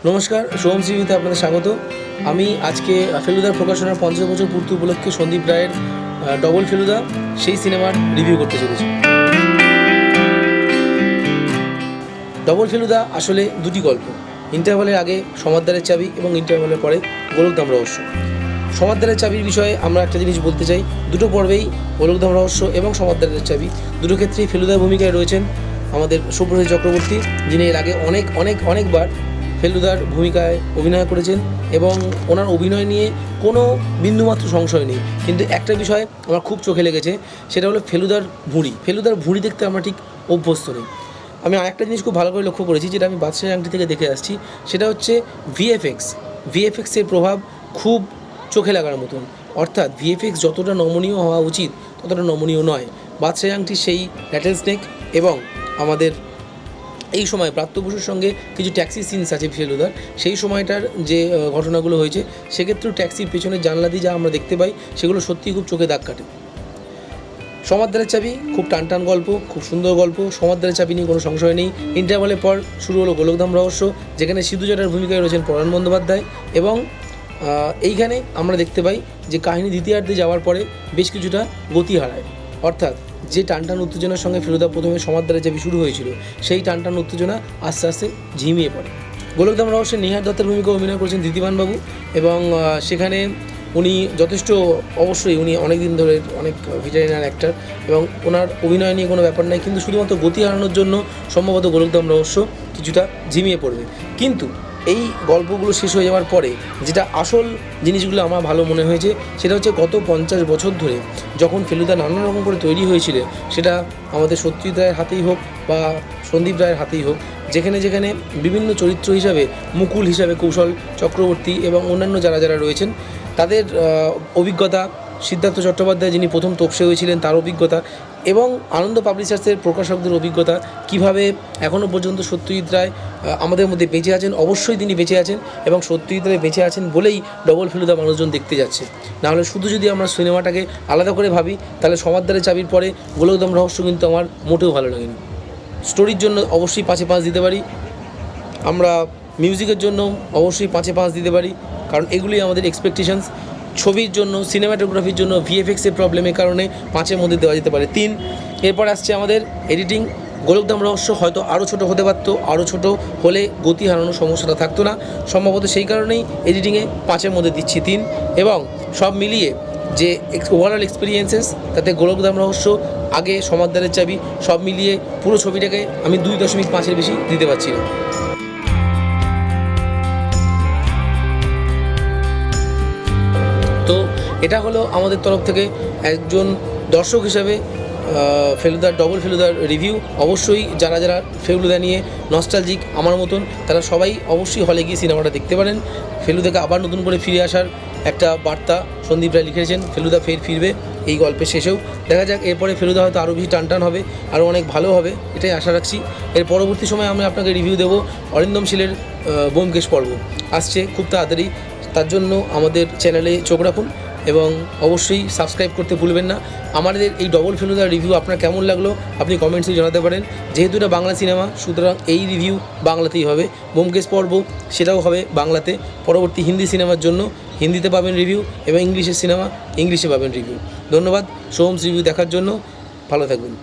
নমস্কার, সোহম সিভিতে আপনাদের স্বাগত। আমি আজকে ফেলুদার প্রকাশনার 50 বছর পূর্তি উপলক্ষে সন্দীপ রায়ের ডবল ফেলুদা সেই সিনেমার রিভিউ করতে চলেছি। ডবল ফেলুদা আসলে দুটি গল্প। ইন্টারভালের আগে সমাদদারের চাবি এবং ইন্টারভালের পরে গোলকধাম রহস্য। সমাদদারের চাবির বিষয়ে আমরা একটা জিনিস বলতে চাই, দুটো পর্বেই গোলকধাম রহস্য এবং সমাদদারের চাবি দুটো ক্ষেত্রেই ফেলুদার ভূমিকায় রয়েছেন আমাদের শুভ্রজিৎ চক্রবর্তী, যিনি এর আগে অনেকবার ফেলুদার ভূমিকায় অভিনয় করেছেন এবং ওনার অভিনয় নিয়ে কোনো বিন্দুমাত্র সংশয় নেই। কিন্তু একটা বিষয় আমার খুব চোখে লেগেছে, সেটা হলো ফেলুদার ভুঁড়ি দেখতে আমরা ঠিক অভ্যস্ত নেই। আমি আরেকটা জিনিস খুব ভালো করে লক্ষ্য করেছি, যেটা আমি বাদশাহ আংটি থেকে দেখে আসছি, সেটা হচ্ছে ভিএফএক্সের প্রভাব খুব চোখে লাগার মতন। অর্থাৎ ভিএফএক্স যতটা নমনীয় হওয়া উচিত ততটা নমনীয় নয়। বাদশাহ আংটি সেই র্যাটেল স্নেক এবং আমাদের এই সময় প্রাপ্ত বসুর সঙ্গে কিছু ট্যাক্সি সিনস আছে ফেলুদার, সেই সময়টার যে ঘটনাগুলো হয়েছে সেক্ষেত্রেও ট্যাক্সির পেছনের জানলা দিয়ে যা আমরা দেখতে পাই সেগুলো সত্যিই খুব চোখে দাগ কাটে। সমাদদারের চাবি খুব টানটান গল্প, খুব সুন্দর গল্প। সমাদদারের চাবি নিয়ে কোনো সংশয় নেই। ইন্টারভালের পর শুরু হলো গোলকধাম রহস্য, যেখানে সিধুজটার ভূমিকায় রয়েছেন পরাণ বন্দ্যোপাধ্যায় এবং এইখানে আমরা দেখতে পাই যে কাহিনী দ্বিতীয়ার্ধে যাওয়ার পরে বেশ কিছুটা গতি হারায়। অর্থাৎ যে টানটান উত্তেজনার সঙ্গে ফেলুদা প্রথমে সমাদদারের চাবি শুরু হয়েছিল, সেই টানটান উত্তেজনা আস্তে আস্তে ঝিমিয়ে পড়ে। গোলকধাম রহস্যে নেহার দত্তের ভূমিকা অভিনয় করেছেন দিতিমানবাবু এবং সেখানে উনি যথেষ্ট, অবশ্যই উনি অনেক দিন ধরে অনেক ভেটেরিনার অ্যাক্টর এবং ওনার অভিনয় নিয়ে কোনো ব্যাপার নাই, কিন্তু শুধুমাত্র গতি হারানোর জন্য সম্ভবত গোলকধাম রহস্য কিছুটা ঝিমিয়ে পড়বে। কিন্তু এই গল্পগুলো শেষ হয়ে যাওয়ার পরে যেটা আসল জিনিসগুলো আমার ভালো মনে হয়েছে, সেটা হচ্ছে গত 50 বছর ধরে যখন ফেলুদা নানা রকম করে তৈরি হয়েছিল, সেটা আমাদের সত্যজিৎ রায়ের হাতেই হোক বা সন্দীপ রায়ের হাতেই হোক, যেখানে বিভিন্ন চরিত্র হিসাবে মুকুল হিসাবে কৌশল চক্রবর্তী এবং অন্যান্য যারা রয়েছেন তাদের অভিজ্ঞতা, সিদ্ধার্থ চট্টোপাধ্যায় যিনি প্রথম তোপসে হয়েছিলেন তার অভিজ্ঞতা এবং আনন্দ পাবলিশার্সের প্রকাশকদের অভিজ্ঞতা, কিভাবে এখনও পর্যন্ত সত্যজিৎ রায় আমাদের মধ্যে বেঁচে আছেন। অবশ্যই তিনি বেঁচে আছেন এবং সত্যজিৎ রায় বেঁচে আছেন বলেই ডবল ফেলুদা মানুষজন দেখতে যাচ্ছে। নাহলে শুধু যদি আমরা সিনেমাটাকে আলাদা করে ভাবি, তাহলে সমাদদারের চাবির পরে গোলকধাম রহস্য কিন্তু আমার মোটেও ভালো লাগেনি। স্টোরির জন্য অবশ্যই 5-এ 5 দিতে পারি, আমরা মিউজিকের জন্য অবশ্যই 5-এ 5 দিতে পারি, কারণ এগুলি আমাদের এক্সপেকটেশনস। ছবির জন্য, সিনেমাটোগ্রাফির জন্য, ভিএফএক্সের প্রবলেমের কারণে 5-এর মধ্যে দেওয়া যেতে পারে 3। এরপর আসছে আমাদের এডিটিং। গোলকধাম রহস্য হয়তো আরও ছোটো হতে পারত, আরও ছোটো হলে গতি হারানোর সমস্যাটা থাকতো না, সম্ভবত সেই কারণেই এডিটিংয়ে 5-এর মধ্যে দিচ্ছি 3। এবং সব মিলিয়ে যে ওভারঅল এক্সপিরিয়েন্সেস, তাতে গোলকধাম রহস্য, আগে সমাদদারের চাবি, সব মিলিয়ে পুরো ছবিটাকে আমি 2.5-এর বেশি দিতে পারছি না। তো এটা হলো আমাদের তরফ থেকে একজন দর্শক হিসাবে ডবল ফেলুদার রিভিউ। অবশ্যই যারা ফেলুদা নিয়ে নস্টালজিক আমার মতন, তারা সবাই অবশ্যই হলে গিয়ে সিনেমাটা দেখতে পারেন। ফেলুদাকে আবার নতুন করে ফিরে আসার একটা বার্তা সন্দীপ রায় লিখেছেন। ফেলুদা ফিরবে এই গল্পের শেষেও। দেখা যাক, এরপরে ফেলুদা হয়তো আরও বেশি টানটান হবে, আরও অনেক ভালো হবে, এটাই আশা রাখছি। এর পরবর্তী সময় আমি আপনাকে রিভিউ দেবো অরিন্দম শীলের ব্যোমকেশ পর্ব, আসছে খুব তাড়াতাড়ি। তার জন্য আমাদের চ্যানেলে চোখ রাখুন এবং অবশ্যই সাবস্ক্রাইব করতে ভুলবেন না। আমাদের এই ডবল ফেলুদার রিভিউ আপনার কেমন লাগলো আপনি কমেন্টসে জানাতে পারেন। যেহেতু এটা বাংলা সিনেমা, সুতরাং এই রিভিউ বাংলাতেই হবে। ব্যোমকেশ পর্ব সেটাও হবে বাংলাতে। পরবর্তী হিন্দি সিনেমার জন্য হিন্দিতে পাবেন রিভিউ এবং ইংলিশের সিনেমা ইংলিশে পাবেন রিভিউ। ধন্যবাদ সোহমস রিভিউ দেখার জন্য, ভালো থাকবেন।